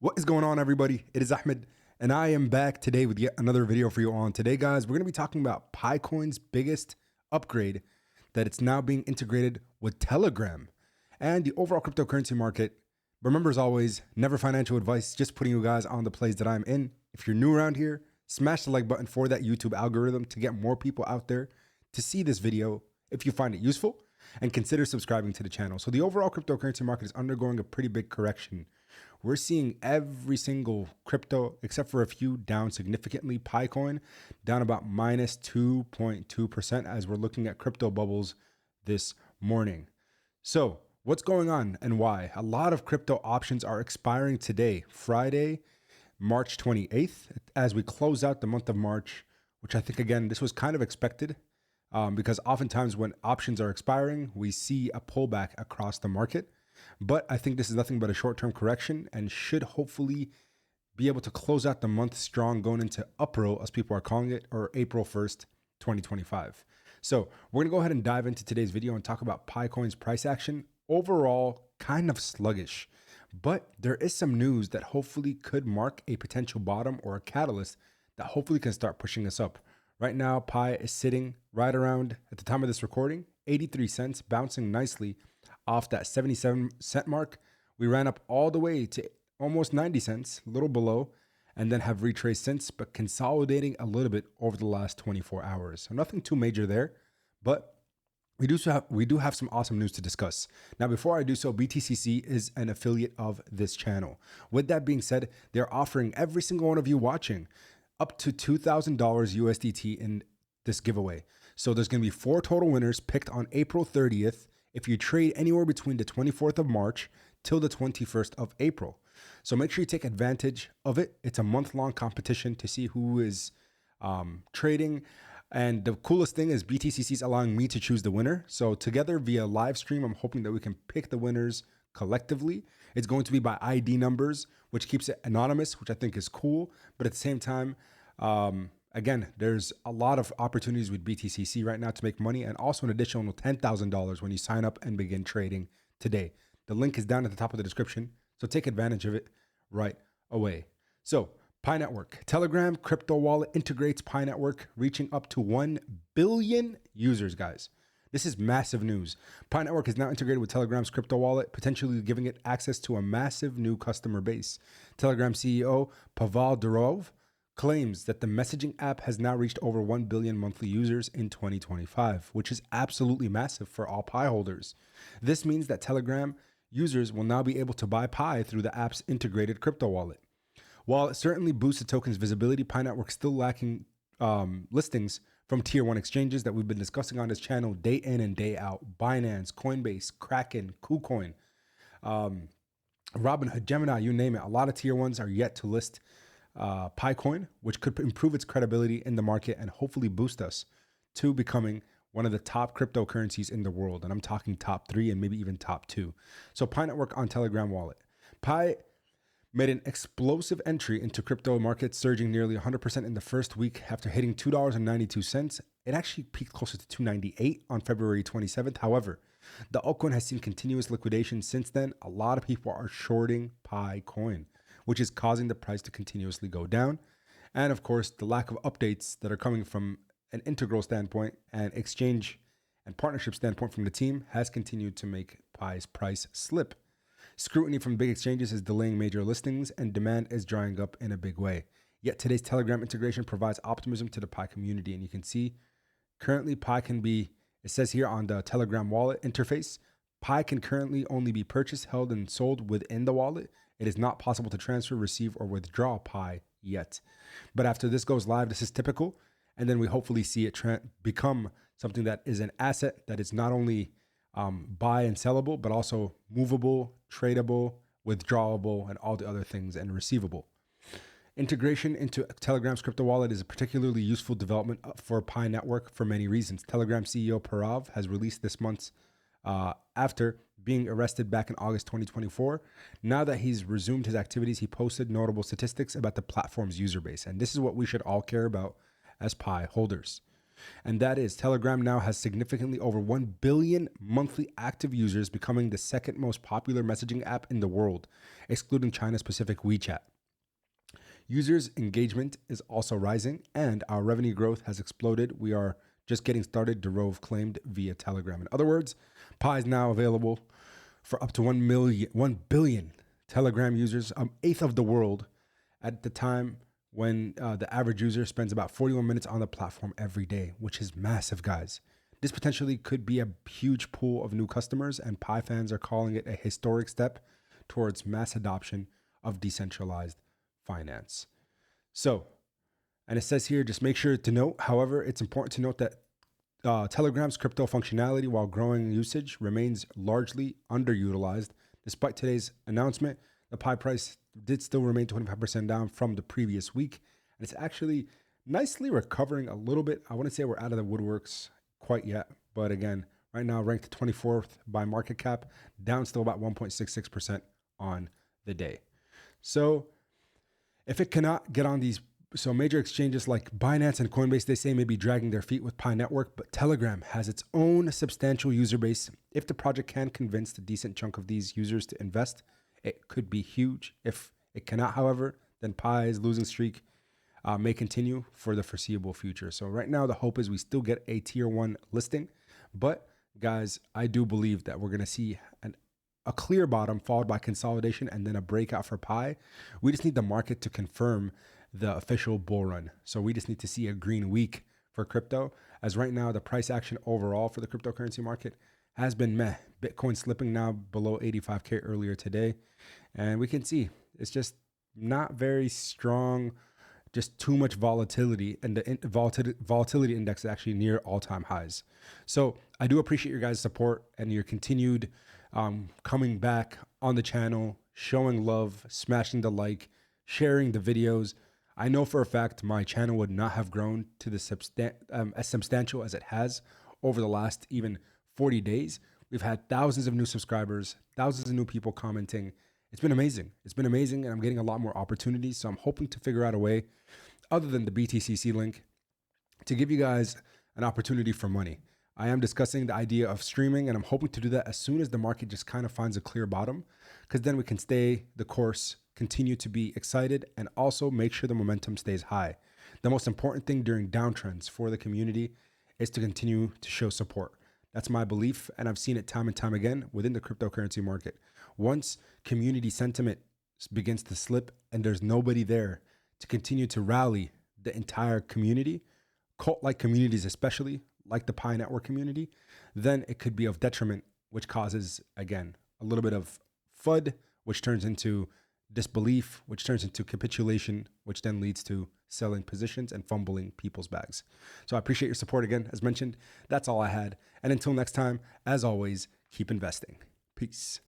What is going on, everybody? It is Ahmed, and I am back today with yet another video for you on. Today, guys, we're going to be talking about PiCoin's biggest upgrade, that it's now being integrated with Telegram and the overall cryptocurrency market. Remember, as always, never financial advice, just putting you guys on the plays that I'm in. If you're new around here, smash the like button for that YouTube algorithm to get more people out there to see this video if you find it useful, and consider subscribing to the channel. So the overall cryptocurrency market is undergoing a pretty big correction. We're seeing every single crypto, except for a few, down significantly. PiCoin down about minus 2.2% as we're looking at crypto bubbles this morning. So what's going on and why? A lot of crypto options are expiring today, Friday, March 28th, as we close out the month of March, which I think, again, this was kind of expected. Because oftentimes when options are expiring, we see a pullback across the market. But I think this is nothing but a short-term correction and should hopefully be able to close out the month strong going into April, as people are calling it, or April 1st, 2025. So we're going to go ahead and dive into today's video and talk about PiCoin's price action. Overall, kind of sluggish, but there is some news that hopefully could mark a potential bottom or a catalyst that hopefully can start pushing us up. Right now, Pi is sitting right around, at the time of this recording, 83 cents, bouncing nicely off that 77-cent mark. We ran up all the way to almost 90 cents, a little below, and then have retraced since, but consolidating a little bit over the last 24 hours. So nothing too major there, but we do have some awesome news to discuss. Now, before I do so, BTCC is an affiliate of this channel. With that being said, they're offering every single one of you watching up to $2,000 USDT in this giveaway. So there's going to be 4 total winners picked on April 30th if you trade anywhere between the 24th of March till the 21st of April. So make sure you take advantage of it. It's a month-long competition to see who is trading. And the coolest thing is BTCC is allowing me to choose the winner. So together via live stream, I'm hoping that we can pick the winners collectively. It's going to be by ID numbers, which keeps it anonymous, which I think is cool. But at the same time, again, there's a lot of opportunities with BTCC right now to make money, and also an additional $10,000 when you sign up and begin trading today. The link is down at the top of the description, so take advantage of it right away. So Pi Network, Telegram crypto wallet integrates Pi Network, reaching up to 1 billion users, guys. This is massive news. Pi Network is now integrated with Telegram's crypto wallet, potentially giving it access to a massive new customer base. Telegram CEO Pavel Durov claims that the messaging app has now reached over 1 billion monthly users in 2025, which is absolutely massive for all Pi holders. This means that Telegram users will now be able to buy Pi through the app's integrated crypto wallet. While it certainly boosts the token's visibility, Pi Network is still lacking listings from tier 1 exchanges that we've been discussing on this channel day in and day out. Binance, Coinbase, Kraken, KuCoin, Robinhood, Gemini, you name it. A lot of tier 1s are yet to list PiCoin, which could improve its credibility in the market and hopefully boost us to becoming one of the top cryptocurrencies in the world. And I'm talking top 3 and maybe even top 2. So Pi Network on Telegram wallet. Pi made an explosive entry into crypto markets, surging nearly 100% in the first week after hitting $2.92. It actually peaked closer to $2.98 on February 27th. However, the altcoin has seen continuous liquidation since then. A lot of people are shorting PiCoin, which is causing the price to continuously go down. And of course, the lack of updates that are coming from an integral standpoint and exchange and partnership standpoint from the team has continued to make Pi's price slip. Scrutiny from big exchanges is delaying major listings, and demand is drying up in a big way. Yet today's Telegram integration provides optimism to the Pi community. And you can see currently Pi can be, it says here on the Telegram wallet interface, Pi can currently only be purchased, held, and sold within the wallet. It is not possible to transfer, receive, or withdraw Pi yet. But after this goes live, this is typical. And then we hopefully see it become something that is an asset that is not only buy and sellable, but also movable, tradable, withdrawable, and all the other things, and receivable. Integration into Telegram's crypto wallet is a particularly useful development for Pi Network for many reasons. Telegram CEO Parav has released this month's after being arrested back in August 2024. Now that he's resumed his activities, he posted notable statistics about the platform's user base. And this is what we should all care about as Pi holders. And that is Telegram now has significantly over 1 billion monthly active users, becoming the second most popular messaging app in the world, excluding China's Pacific WeChat. Users' engagement is also rising, and our revenue growth has exploded. We are just getting started, Derove claimed via Telegram. In other words, Pi is now available for up to 1 billion Telegram users, an eighth of the world, at the time when the average user spends about 41 minutes on the platform every day, which is massive, guys. This potentially could be a huge pool of new customers, and Pi fans are calling it a historic step towards mass adoption of decentralized finance. So, and it says here, just make sure to note, however, it's important to note that Telegram's crypto functionality, while growing usage, remains largely underutilized. Despite today's announcement, the Pi price did still remain 25% down from the previous week. And it's actually nicely recovering a little bit. I wouldn't say we're out of the woodworks quite yet. But again, right now ranked 24th by market cap, down still about 1.66% on the day. So if it cannot get on these major exchanges like Binance and Coinbase, they say, may be dragging their feet with Pi Network, but Telegram has its own substantial user base. If the project can convince a decent chunk of these users to invest, it could be huge. If it cannot, however, then Pi's losing streak may continue for the foreseeable future. So right now, the hope is we still get a tier 1 listing. But guys, I do believe that we're going to see a clear bottom followed by consolidation and then a breakout for Pi. We just need the market to confirm the official bull run. So we just need to see a green week for crypto, as right now the price action overall for the cryptocurrency market has been meh. Bitcoin slipping now below 85K earlier today. And we can see it's just not very strong, just too much volatility. And the volatility index is actually near all-time highs. So I do appreciate your guys' support and your continued coming back on the channel, showing love, smashing the like, sharing the videos. I know for a fact my channel would not have grown to the as substantial as it has over the last even 40 days. We've had thousands of new subscribers, thousands of new people commenting. It's been amazing. It's been amazing, and I'm getting a lot more opportunities. So I'm hoping to figure out a way, other than the BTCC link, to give you guys an opportunity for money. I am discussing the idea of streaming, and I'm hoping to do that as soon as the market just kind of finds a clear bottom, because then we can stay the course, continue to be excited, and also make sure the momentum stays high. The most important thing during downtrends for the community is to continue to show support. That's my belief, and I've seen it time and time again within the cryptocurrency market. Once community sentiment begins to slip and there's nobody there to continue to rally the entire community, cult-like communities especially, like the Pi Network community, then it could be of detriment, which causes, again, a little bit of FUD, which turns into disbelief, which turns into capitulation, which then leads to selling positions and fumbling people's bags. So I appreciate your support again. As mentioned, that's all I had. And until next time, as always, keep investing. Peace.